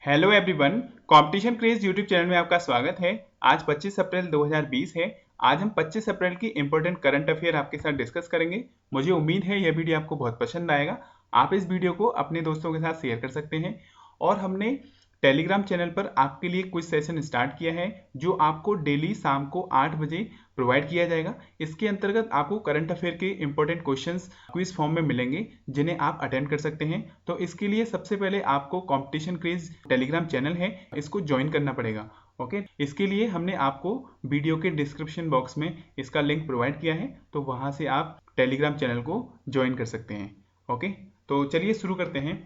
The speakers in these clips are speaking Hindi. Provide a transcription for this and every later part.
Hello everyone, competition craze YouTube channel में आपका स्वागत है। आज 25 अप्रैल 2020 है। आज हम 25 अप्रैल की इंपॉर्टेंट करंट अफेयर आपके साथ डिस्कस करेंगे। मुझे उम्मीद है यह वीडियो आपको बहुत पसंद आएगा। आप इस वीडियो को अपने दोस्तों के साथ शेयर कर सकते हैं। और हमने टेलीग्राम चैनल पर आपके लिए क्विज सेशन स्टार्ट किया है, जो आपको डेली शाम को 8 बजे प्रोवाइड किया जाएगा। इसके अंतर्गत आपको करंट अफेयर के इंपॉर्टेंट क्वेश्चंस क्विज फॉर्म में मिलेंगे, जिन्हें आप अटेंड कर सकते हैं। तो इसके लिए सबसे पहले आपको कंपटीशन क्रेज टेलीग्राम चैनल है, इसको ज्वाइन करना पड़ेगा। ओके, इसके लिए हमने आपको वीडियो के डिस्क्रिप्शन बॉक्स में इसका लिंक प्रोवाइड किया है, तो वहां से आप टेलीग्राम चैनल को ज्वाइन कर सकते हैं। ओके, तो चलिए शुरू करते हैं।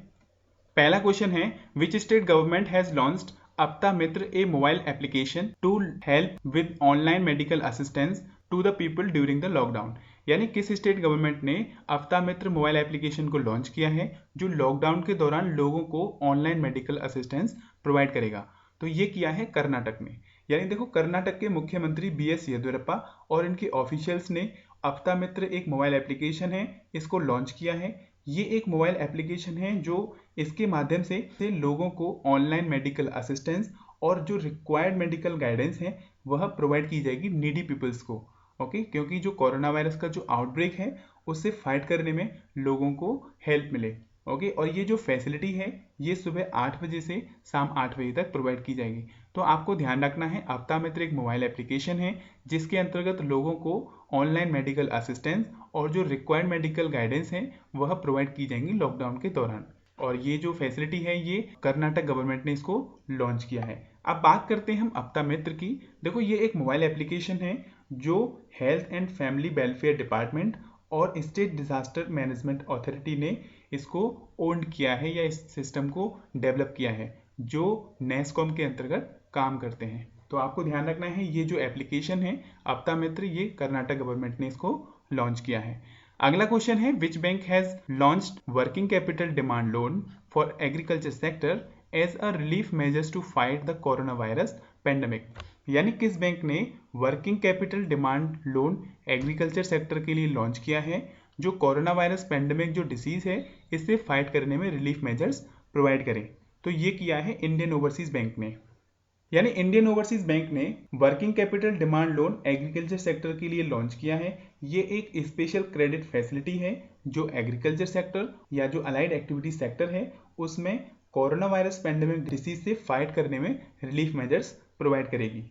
पहला क्वेश्चन है, which state government has launched Aapta Mitra, a mobile application to help with online medical assistance to the people during the lockdown. यानी किस स्टेट गवर्नमेंट ने अपता मित्र मोबाइल एप्लीकेशन को लॉन्च किया है, जो लॉकडाउन के दौरान लोगों को ऑनलाइन मेडिकल असिस्टेंस प्रोवाइड करेगा। तो ये किया है कर्नाटक ने। यानी देखो, कर्नाटक के मुख्यमंत्री BS येदियुरप्पा और इनके ऑफिशियल्स ने अपता मित्र एक मोबाइल एप्लीकेशन है, इसको लॉन्च किया है। ये एक मोबाइल एप्लीकेशन है जो इसके माध्यम से लोगों को ऑनलाइन मेडिकल असिस्टेंस और जो रिक्वायर्ड मेडिकल गाइडेंस है वह प्रोवाइड की जाएगी नीडी पीपल्स को। ओके, क्योंकि जो कोरोना वायरस का जो आउटब्रेक है उससे फाइट करने में लोगों को हेल्प मिले। ओके, और ये जो फैसिलिटी है ये सुबह 8 बजे से शाम 8 बजे तक प्रोवाइड की जाएगी। तो आपको ध्यान रखना है, अपता मित्र एक मोबाइल एप्लीकेशन है जिसके अंतर्गत लोगों को ऑनलाइन मेडिकल असिस्टेंस और जो रिक्वायर्ड मेडिकल गाइडेंस है वह प्रोवाइड की जाएंगी लॉकडाउन के दौरान। और ये जो फैसिलिटी है ये कर्नाटक गवर्नमेंट ने इसको लॉन्च किया है। अब बात करते हैं हम अपता मित्र की। देखो, ये एक मोबाइल एप्लीकेशन है जो health and family welfare department और स्टेट डिजास्टर मैनेजमेंट अथॉरिटी ने इसको ओन किया है या इस सिस्टम को डेवलप किया है, जो नेस्कॉम के अंतर्गत काम करते हैं। तो आपको ध्यान रखना है, ये जो एप्लीकेशन है अपता मित्र, ये कर्नाटक गवर्नमेंट ने इसको लॉन्च किया है। अगला क्वेश्चन है, which bank has launched working capital demand loan for agriculture sector as a relief measures to fight the corona virus pandemic. यानी किस बैंक ने working capital demand loan agriculture sector के लिए लॉन्च किया है, जो कोरोना वायरस पेंडेमिक जो डिसीज है इससे फाइट करने में रिलीफ मेजर्स प्रोवाइड करें। तो ये किया है इंडियन ओवरसीज बैंक ने। यानी इंडियन ओवरसीज बैंक ने working capital demand loan agriculture sector के लिए लॉन्च किया है। ये एक स्पेशल क्रेडिट फैसिलिटी है जो एग्रीकल्चर सेक्टर या जो अलाइड एक्टिविटी सेक्टर है उसमें कोरोना वायरस पेंडेमिक डिसीज से फाइट करने में रिलीफ मेजर्स प्रोवाइड करेगी।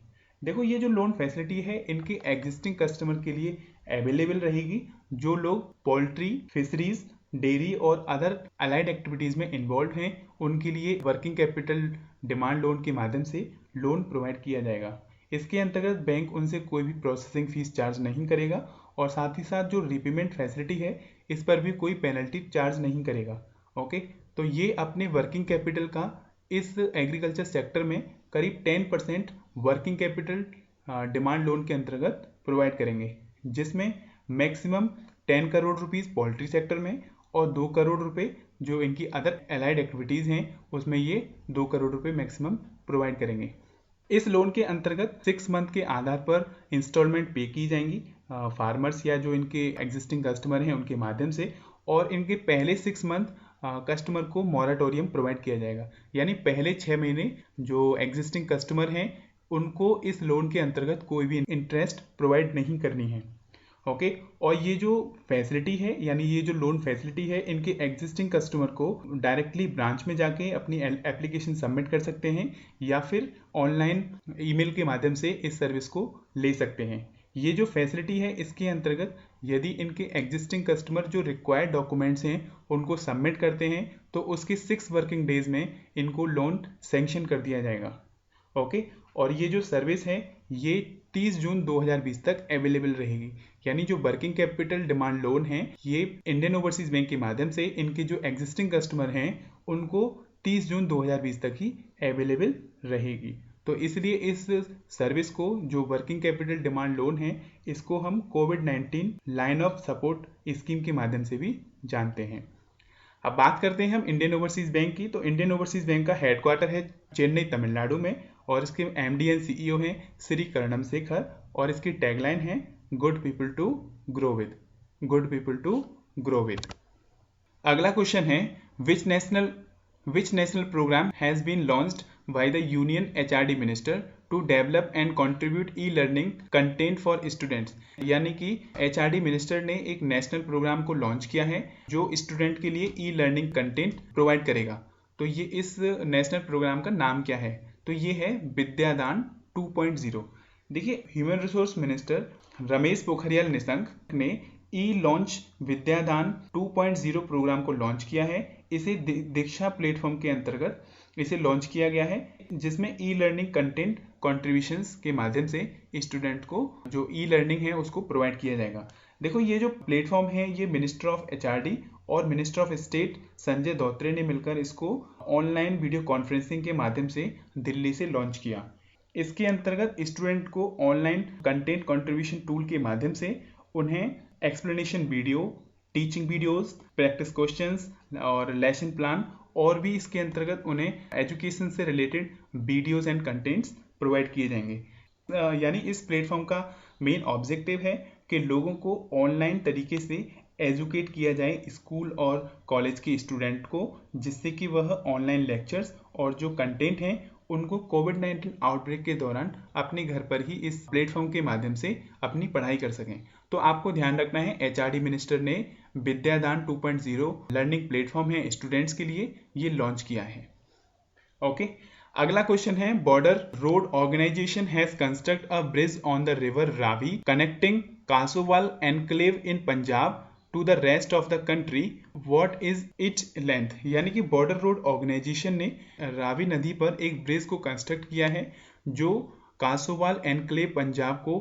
देखो, ये जो लोन फैसिलिटी है इनके एग्जिस्टिंग कस्टमर के लिए अवेलेबल रहेगी, जो लोग पोल्ट्री, फिशरीज, डेयरी और अदर अलाइड एक्टिविटीज में इन्वॉल्व हैं उनके लिए वर्किंग कैपिटल डिमांड लोन के माध्यम से लोन प्रोवाइड किया जाएगा। इसके अंतर्गत बैंक उनसे कोई भी प्रोसेसिंग फीस चार्ज नहीं करेगा और साथ ही साथ जो रीपेमेंट फैसिलिटी है इस पर भी कोई पेनल्टी चार्ज नहीं करेगा। ओके, तो ये अपने वर्किंग कैपिटल का इस एग्रीकल्चर सेक्टर में करीब 10% वर्किंग कैपिटल डिमांड लोन के अंतर्गत प्रोवाइड करेंगे, जिसमें maximum 10 crore rupees poultry sector में और 2 करोड़ रुपए जो इनकी अदर एलाइड एक्टिविटीज हैं उसमें ये 2 करोड़ रुपए मैक्सिमम प्रोवाइड करेंगे। इस लोन के अंतर्गत 6 मंथ के आधार पर इंस्टॉलमेंट पे की जाएंगी फार्मर्स या जो इनके एग्जिस्टिंग कस्टमर हैं उनके माध्यम से, और इनके पहले 6 मंथ कस्टमर को मॉरेटोरियम प्रोवाइड किया जाएगा। यानी पहले 6 महीने जो एग्जिस्टिंग कस्टमर हैं उनको इस लोन के अंतर्गत कोई भी इंटरेस्ट प्रोवाइड नहीं करनी है। ओके, और ये जो फैसिलिटी है यानी ये जो लोन फैसिलिटी है इनके एग्जिस्टिंग कस्टमर को डायरेक्टली ब्रांच में जाके अपनी एप्लीकेशन सबमिट कर सकते हैं या फिर ऑनलाइन ईमेल के माध्यम से इस सर्विस को ले सकते हैं। ये जो फैसिलिटी है इसके अंतर्गत यदि इनके एग्जिस्टिंग कस्टमर जो रिक्वायर्ड डॉक्यूमेंट्स हैं उनको सबमिट करते हैं तो उसके 6 वर्किंग डेज में इनको लोन सैंक्शन कर दिया जाएगा। ओके, और ये जो सर्विस है ये 30 जून 2020 तक अवेलेबल रहेगी। यानी जो वर्किंग कैपिटल डिमांड लोन है ये इंडियन ओवरसीज बैंक के माध्यम से इनके जो एग्जिस्टिंग कस्टमर हैं उनको 30 जून 2020 तक ही अवेलेबल रहेगी। तो इसलिए इस सर्विस को, जो वर्किंग कैपिटल डिमांड लोन है, इसको हम कोविड-19 लाइन ऑफ सपोर्ट स्कीम के माध्यम से भी जानते हैं। अब बात करते हैं हम इंडियन ओवरसीज बैंक की। तो इंडियन ओवरसीज बैंक का हेडक्वार्टर है चेन्नई, तमिलनाडु में, और इसके MD एंड CEO हैं श्री कर्णम शेखर, और इसकी टैगलाइन है good people to grow with, good people to grow with. अगला क्वेश्चन है, which national Which national program has been launched by the Union HRD Minister to develop and contribute e-learning content for students? यानी कि HRD मिनिस्टर ने एक नेशनल प्रोग्राम को लॉन्च किया है जो स्टूडेंट के लिए ई लर्निंग कंटेंट प्रोवाइड करेगा। तो ये इस नेशनल प्रोग्राम का नाम क्या है? तो ये है विद्यादान 2.0। देखिए, human resource minister Ramesh Pokhriyal Nishank ने ई लॉन्च विद्यादान 2.0 प्रोग्राम को लॉन्च किया है। इसे दीक्षा प्लेटफॉर्म के अंतर्गत इसे लॉन्च किया गया है, जिसमें ई लर्निंग कंटेंट कॉन्ट्रीब्यूशंस के माध्यम से स्टूडेंट को जो ई लर्निंग है उसको प्रोवाइड किया जाएगा। देखो, ये जो प्लेटफॉर्म है ये मिनिस्टर ऑफ एचआरडी और minister of state Sanjay Dhotre ने मिलकर इसको ऑनलाइन वीडियो कॉन्फ्रेंसिंग के माध्यम से दिल्ली से लॉन्च किया। इसके अंतर्गत स्टूडेंट को ऑनलाइन कंटेंट कंट्रीब्यूशन टूल के माध्यम से उन्हें explanation video, teaching videos, practice questions और लेसन प्लान और भी इसके अंतर्गत उन्हें एजुकेशन से related videos and contents provide किए जाएंगे। यानी इस प्लेटफॉर्म का मेन ऑब्जेक्टिव है कि लोगों को ऑनलाइन तरीके से एजुकेट किया जाए स्कूल और कॉलेज के स्टूडेंट को, जिससे कि वह ऑनलाइन लेक्चर्स और जो कंटेंट हैं उनको कोविड-19 आउटब्रेक के दौरान अपने घर पर ही इस प्लेटफॉर्म के माध्यम से अपनी पढ़ाई कर सकें। तो आपको ध्यान रखना है, एचआरडी मिनिस्टर ने विद्यादान 2.0 लर्निंग प्लेटफॉर्म है स्टूडेंट्स के लिए, ये लॉन्च किया है। ओके, अगला क्वेश्चन है, Border Road Organisation has construct a bridge on the river Ravi connecting Kasowal enclave in Punjab to the rest of the country, what is its length? यानी कि बॉर्डर रोड ऑर्गेनाइजेशन ने रावी नदी पर एक ब्रिज को कंस्ट्रक्ट किया है जो कासोवाल एनक्लेव पंजाब को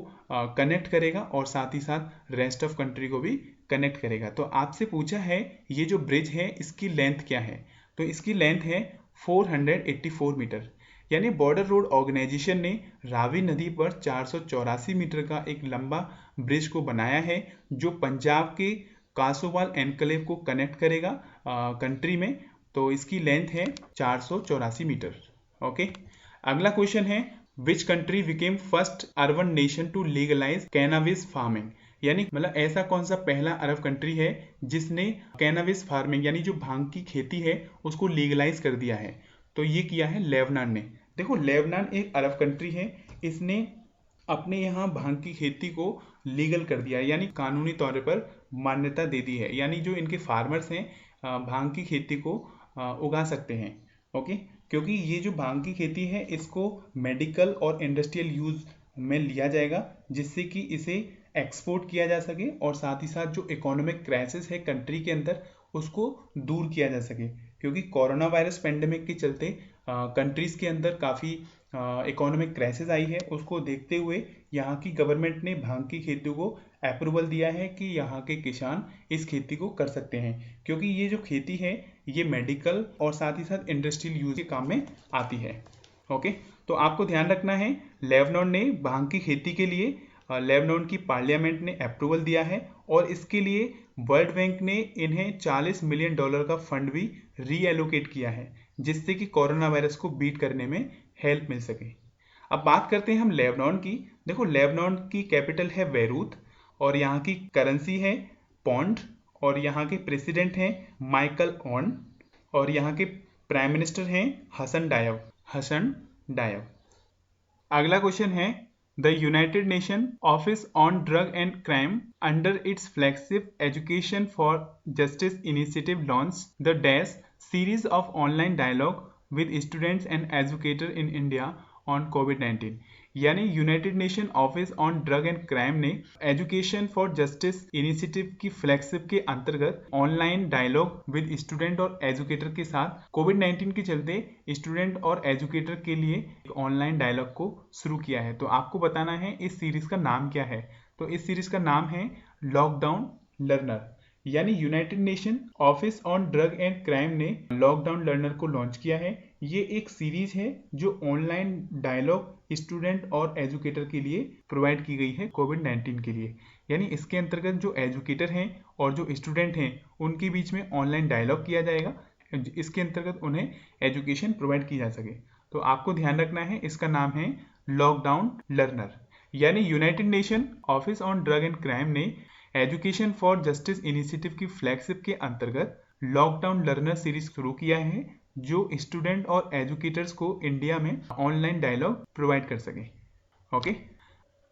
कनेक्ट करेगा और साथ ही साथ रेस्ट ऑफ कंट्री को भी कनेक्ट करेगा। तो आपसे पूछा है ये जो ब्रिज है इसकी लेंथ क्या है? तो इसकी लेंथ है 484 मीटर। यानी बॉर्डर रोड ऑर्गेनाइजेशन ने रावी नदी पर 484 मीटर का एक लंबा ब्रिज को बनाया है जो पंजाब के कासोवाल एनक्लेव को कनेक्ट करेगा कंट्री में। तो इसकी लेंथ है 484 मीटर। ओके, अगला क्वेश्चन है, which country became first urban nation to legalise cannabis farming? यानी मतलब ऐसा कौन सा पहला अरब कंट्री है जिसने कैनाबिस फार्मिंग यानी जो भांग की खेती है उसको लीगलाइज कर दिया है? तो ये किया है लेबनान ने। देखो, लेबनान एक अरब कंट्री है, इसने अपने यहाँ भांग की खेती को लीगल कर दिया है, यानी कानूनी तौर पर मान्यता दे दी है। यानी जो इनके फार्मर्स हैं भांग की खेती को उगा सकते हैं। ओके, क्योंकि ये जो भांग की खेती है इसको मेडिकल और इंडस्ट्रियल यूज में लिया जाएगा, जिससे कि इसे एक्सपोर्ट किया जा सके और साथ ही साथ जो इकोनॉमिक क्राइसिस है कंट्री के अंदर उसको दूर किया जा सके। क्योंकि कोरोना वायरस पेंडेमिक के चलते कंट्रीज के अंदर काफ़ी इकोनॉमिक क्राइसिस आई है, उसको देखते हुए यहाँ की गवर्नमेंट ने भांग की खेती को अप्रूवल दिया है कि यहाँ के किसान इस खेती को कर सकते हैं, क्योंकि ये जो खेती है ये मेडिकल और साथ ही साथ इंडस्ट्रियल यूज के काम में आती है। ओके, तो आपको ध्यान रखना है, लेबनान ने भांग की खेती के लिए लेबनान की पार्लियामेंट ने अप्रूवल दिया है और इसके लिए वर्ल्ड बैंक ने इन्हें $40 मिलियन का फंड भी रीएलोकेट किया है, जिससे कि कोरोना वायरस को बीट करने में हेल्प मिल सके। अब बात करते हैं हम लेबनान की। देखो, लेबनान की कैपिटल है बेरूत और यहाँ की करेंसी है पौंड और यहाँ के प्रेसिडेंट हैं माइकल ऑन और यहाँ के प्राइम मिनिस्टर हैं हसन डायब। अगला क्वेश्चन है, the United Nation Office on Drug and Crime under its flagship Education for Justice initiative launch the dash series of online dialogue with students and educator in India on कोविड-19। यानी United Nation Office on Drug and Crime ने एजुकेशन फॉर जस्टिस इनिशिएटिव की फ्लैगशिप के अंतर्गत ऑनलाइन डायलॉग विद स्टूडेंट और एजुकेटर के साथ कोविड-19 के चलते स्टूडेंट और एजुकेटर के लिए ऑनलाइन डायलॉग को शुरू किया है। तो आपको बताना है इस सीरीज का नाम क्या है। तो इस सीरीज का नाम है लॉकडाउन लर्नर। यानी United Nation Office on Drug and Crime ने लॉकडाउन लर्नर को लॉन्च किया है। ये एक सीरीज है जो ऑनलाइन डायलॉग स्टूडेंट और एजुकेटर के लिए प्रोवाइड की गई है कोविड-19 के लिए। यानी इसके अंतर्गत जो एजुकेटर हैं और जो स्टूडेंट हैं उनके बीच में ऑनलाइन डायलॉग किया जाएगा, इसके अंतर्गत उन्हें एजुकेशन प्रोवाइड की जा सके। तो आपको ध्यान रखना है, इसका नाम है लॉकडाउन लर्नर। यानी United Nation Office on Drug and Crime ने एजुकेशन फॉर जस्टिस इनिशिएटिव की फ्लैगशिप के अंतर्गत लॉकडाउन लर्नर सीरीज शुरू किया है, जो स्टूडेंट और एजुकेटर्स को इंडिया में ऑनलाइन डायलॉग प्रोवाइड कर सके। ओके,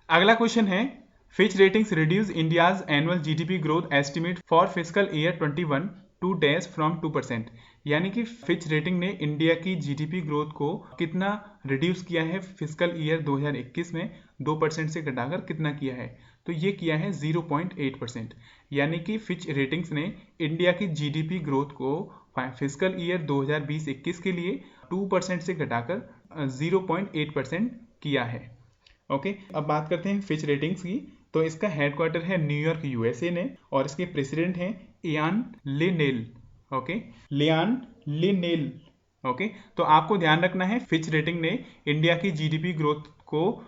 अगला क्वेश्चन है Fitch ratings reduce India's annual GDP growth estimate for physical year 21 to dash from 2%। यानी कि फिच रेटिंग ने इंडिया की जीडीपी ग्रोथ को कितना रिड्यूस किया है फिजिकल ईयर 2021 में 2% से घटाकर कितना किया है, तो ये किया है 0.8%। यानी कि फिच रेटिंग्स ने इंडिया की जीडीपी ग्रोथ को फिजिकल ईयर 2020-21 के लिए 2% से घटाकर 0.8% किया है। ओके, अब बात करते हैं फिच रेटिंग्स की। तो इसका हेडक्वार्टर है न्यूयॉर्क यूएसए ने और इसके प्रेसिडेंट हैं Ian Linnell. Okay, Lian Linnell. Okay, तो आपको ध्यान रखना है फिच रेटिंग ने इंडिया की जीडीपी ग्रोथ को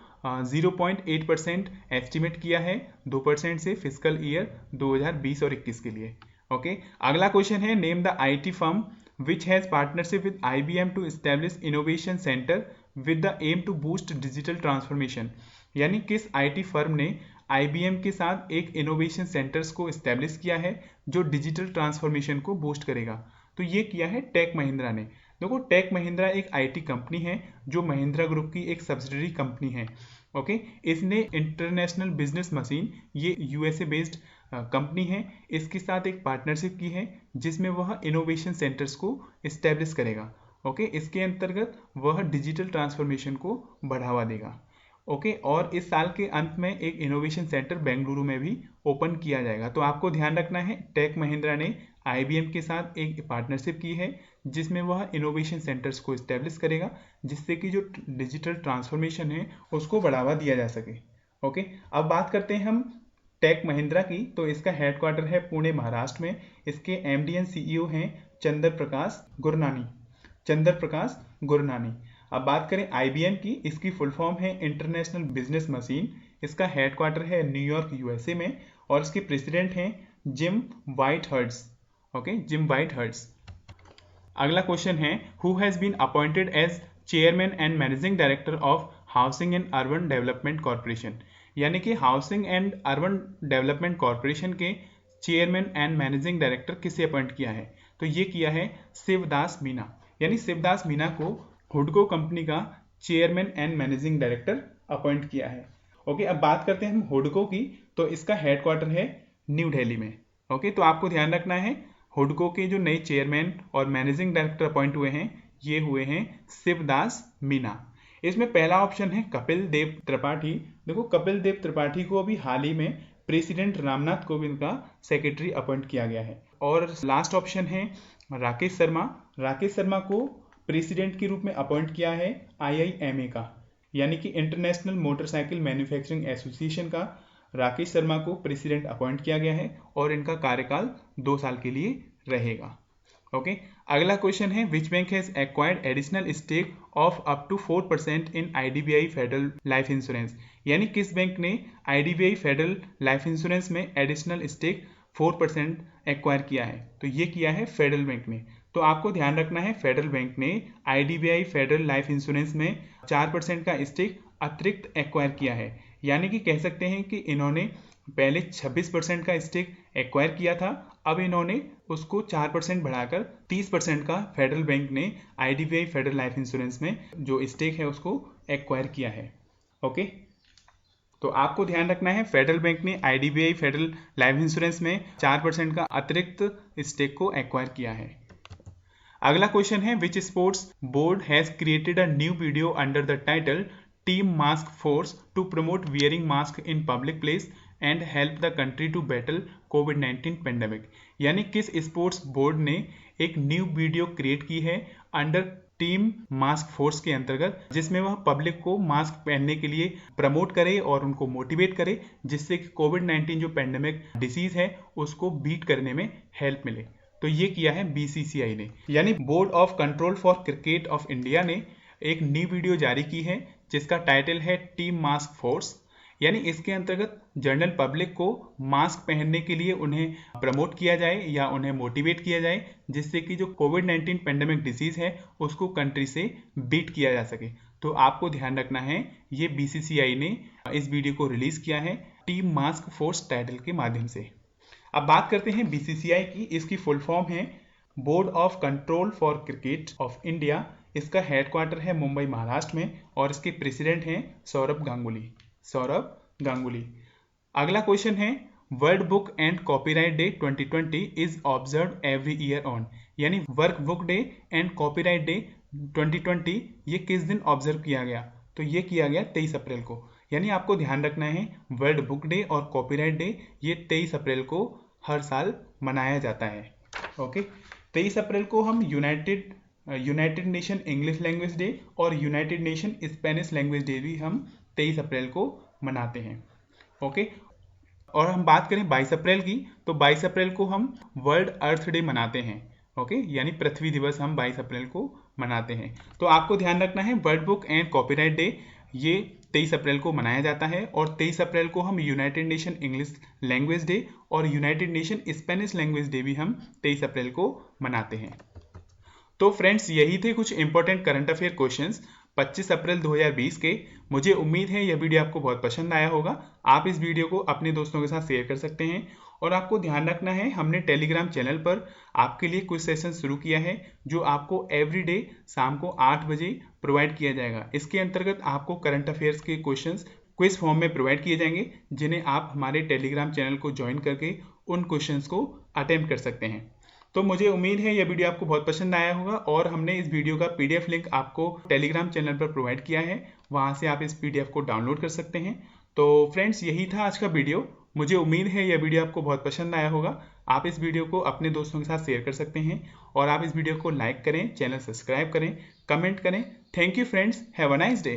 0.8% एस्टिमेट किया है 2% से फिजिकल ईयर 2020 और 21 के लिए। ओके, अगला क्वेश्चन है name the IT firm which has partnership with IBM to establish innovation center with the aim to boost digital transformation। यानी किस आईटी फर्म ने IBM के साथ एक इनोवेशन सेंटर्स को इस्टेब्लिश किया है जो डिजिटल ट्रांसफॉर्मेशन को बूस्ट करेगा, तो ये किया है टेक महिंद्रा ने। देखो, टेक महिंद्रा एक आईटी कंपनी है जो महिंद्रा ग्रुप की एक सब्सिडरी कंपनी है। ओके, इसने इंटरनेशनल बिजनेस मशीन, ये यूएसए बेस्ड कंपनी है, इसके साथ एक पार्टनरशिप की है जिसमें वह इनोवेशन सेंटर्स को इस्टेब्लिश करेगा। ओके, इसके अंतर्गत वह डिजिटल ट्रांसफॉर्मेशन को बढ़ावा देगा। ओके, और इस साल के अंत में एक इनोवेशन सेंटर बेंगलुरु में भी ओपन किया जाएगा। तो आपको ध्यान रखना है टेक महिंद्रा ने IBM के साथ एक पार्टनरशिप की है जिसमें वह इनोवेशन सेंटर्स को इस्टेब्लिश करेगा जिससे कि जो डिजिटल ट्रांसफॉर्मेशन है उसको बढ़ावा दिया जा सके। ओके, अब बात करते हैं हम टेक महिंद्रा की। तो इसका हेडक्वार्टर है पुणे महाराष्ट्र में। इसके MD एंड CEO हैं चंद्र प्रकाश गुरनानी। अब बात करें IBM की, इसकी फुल फॉर्म है इंटरनेशनल बिजनेस मशीन। इसका हेडक्वार्टर है न्यूयॉर्क यूएसए में और इसके प्रेसिडेंट हैं Jim Whitehurst. Okay, Jim Whitehurst. अगला क्वेश्चन है who has been appointed as chairman and managing director of Housing and Urban Development Corporation. यानी कि Housing and Urban Development Corporation के चेयरमैन एंड मैनेजिंग डायरेक्टर किसे अपॉइंट किया है, तो ये किया है शिवदास मीना। यानी शिवदास मीना को हुडको कंपनी का chairman and managing director appoint किया है। ओके, अब बात करते हैं हम हुडको की। तो इसका हेडक्वार्टर है न्यू दिल्ली में। ओके, तो आपको ध्यान रखना है हुडको के जो नए चेयरमैन और मैनेजिंग डायरेक्टर अपॉइंट हुए हैं ये हुए हैं शिवदास मीना। इसमें पहला ऑप्शन है कपिल देव त्रिपाठी। देखो, कपिल देव त्रिपाठी को अभी हाल ही में प्रेसिडेंट रामनाथ कोविंद का सेक्रेटरी अपॉइंट किया गया है। और लास्ट ऑप्शन है राकेश शर्मा को प्रेसिडेंट के रूप में अपॉइंट किया है IIMA का, यानी कि इंटरनेशनल मोटरसाइकिल मैन्युफैक्चरिंग एसोसिएशन का राकेश शर्मा को प्रेसिडेंट अपॉइंट किया गया है और इनका कार्यकाल 2 साल के लिए रहेगा। ओके, अगला क्वेश्चन है which bank has acquired additional stake of up to 4% इन IDBI फेडरल लाइफ इंश्योरेंस। यानी किस बैंक ने IDBI फेडरल लाइफ इंश्योरेंस में एडिशनल स्टेक 4% एक्वायर किया है, तो ये किया है फेडरल बैंक ने। तो आपको ध्यान रखना है फेडरल बैंक ने IDBI फेडरल लाइफ इंश्योरेंस में 4% का स्टेक अतिरिक्त एक्वायर किया है। यानी कि कह सकते हैं कि इन्होंने पहले 26% का स्टेक एक्वायर किया था, अब इन्होंने उसको 4% बढ़ाकर 30% का फेडरल बैंक ने IDBI फेडरल लाइफ इंश्योरेंस में जो स्टेक है उसको एक्वायर किया है। ओके, तो आपको ध्यान रखना है फेडरल बैंक ने IDBI फेडरल लाइफ इंश्योरेंस में 4% का अतिरिक्त स्टेक को एक्वायर किया है। अगला क्वेश्चन है which sports board has created a new video under the title Team Mask Force to promote wearing mask in public place and help the country to battle कोविड-19 पेंडेमिक। यानी किस स्पोर्ट्स बोर्ड ने एक न्यू वीडियो क्रिएट की है अंडर टीम मास्क फोर्स के अंतर्गत, जिसमें वह पब्लिक को मास्क पहनने के लिए प्रमोट करे और उनको मोटिवेट करे जिससे कि कोविड-19 जो पेंडेमिक डिसीज है उसको बीट करने में हेल्प मिले। तो ये किया है BCCI ने, यानी board of control for cricket of India ने एक न्यू वीडियो जारी की है जिसका टाइटल है टीम मास्क फोर्स। यानी इसके अंतर्गत जनरल पब्लिक को मास्क पहनने के लिए उन्हें प्रमोट किया जाए या उन्हें मोटिवेट किया जाए जिससे कि जो कोविड-19 पेंडेमिक डिसीज है उसको कंट्री से बीट किया जा सके। तो आपको ध्यान रखना है ये BCCI ने इस वीडियो को रिलीज किया है टीम मास्क फोर्स टाइटल के माध्यम से। अब बात करते हैं BCCI की। इसकी फुल फॉर्म है board of control for cricket of India, इसका हेडक्वार्टर है मुंबई महाराष्ट्र में और इसके प्रेसिडेंट हैं सौरभ गांगुली। अगला क्वेश्चन है World Book and copyright day 2020 is observe every year on, यानी work book day and copyright day 2020 ये किस दिन ऑब्जर्व किया गया? तो ये किया गया 23 अप्रैल को। यानी आपको ध्यान रखना है वर्ल्ड बुक डे और कॉपीराइट डे ये 23 अप्रैल को हर साल मनाया जाता है। ओके, 23 अप्रैल को हम United Nation English Language Day और United Nation Spanish Language Day भी हम 23 अप्रैल को मनाते हैं। ओके, और हम बात करें 22 अप्रैल की, तो 22 अप्रैल को हम वर्ल्ड अर्थ डे मनाते हैं। ओके, यानी पृथ्वी दिवस हम 22 अप्रैल को मनाते हैं। तो आपको ध्यान रखना है World Book and copyright day ये 23 अप्रैल को मनाया जाता है और 23 अप्रैल को हम United Nation English Language Day और United Nation Spanish Language Day भी हम 23 अप्रैल को मनाते हैं। तो फ्रेंड्स, यही थे कुछ इंपॉर्टेंट करंट अफेयर क्वेश्चंस 25 अप्रैल 2020 के। मुझे उम्मीद है यह वीडियो आपको बहुत पसंद आया होगा। आप इस वीडियो को अपने दोस्तों के साथ शेयर कर सकते हैं और आपको ध्यान रखना है हमने टेलीग्राम चैनल पर आपके लिए कुछ सेशन शुरू किया है जो आपको एवरीडे शाम को 8 बजे प्रोवाइड किया जाएगा। इसके अंतर्गत आपको करंट अफेयर्स के क्वेश्चंस क्विज फॉर्म में प्रोवाइड किए जाएंगे जिन्हें आप हमारे टेलीग्राम चैनल को ज्वाइन करके उन क्वेश्चंस को अटेम्प्ट कर सकते हैं। तो मुझे उम्मीद है यह वीडियो आपको बहुत पसंद आया होगा और हमने इस वीडियो का पीडीएफ लिंक आपको टेलीग्राम चैनल पर प्रोवाइड किया है, वहां से आप इस पीडीएफ को डाउनलोड कर सकते हैं। तो फ्रेंड्स, यही था आज का वीडियो। मुझे उम्मीद है यह वीडियो आपको बहुत पसंद आया होगा। आप इस वीडियो को अपने दोस्तों के साथ शेयर कर सकते हैं और आप इस वीडियो को लाइक करें, चैनल सब्सक्राइब करें, कमेंट करें। Thank you friends, have a nice day.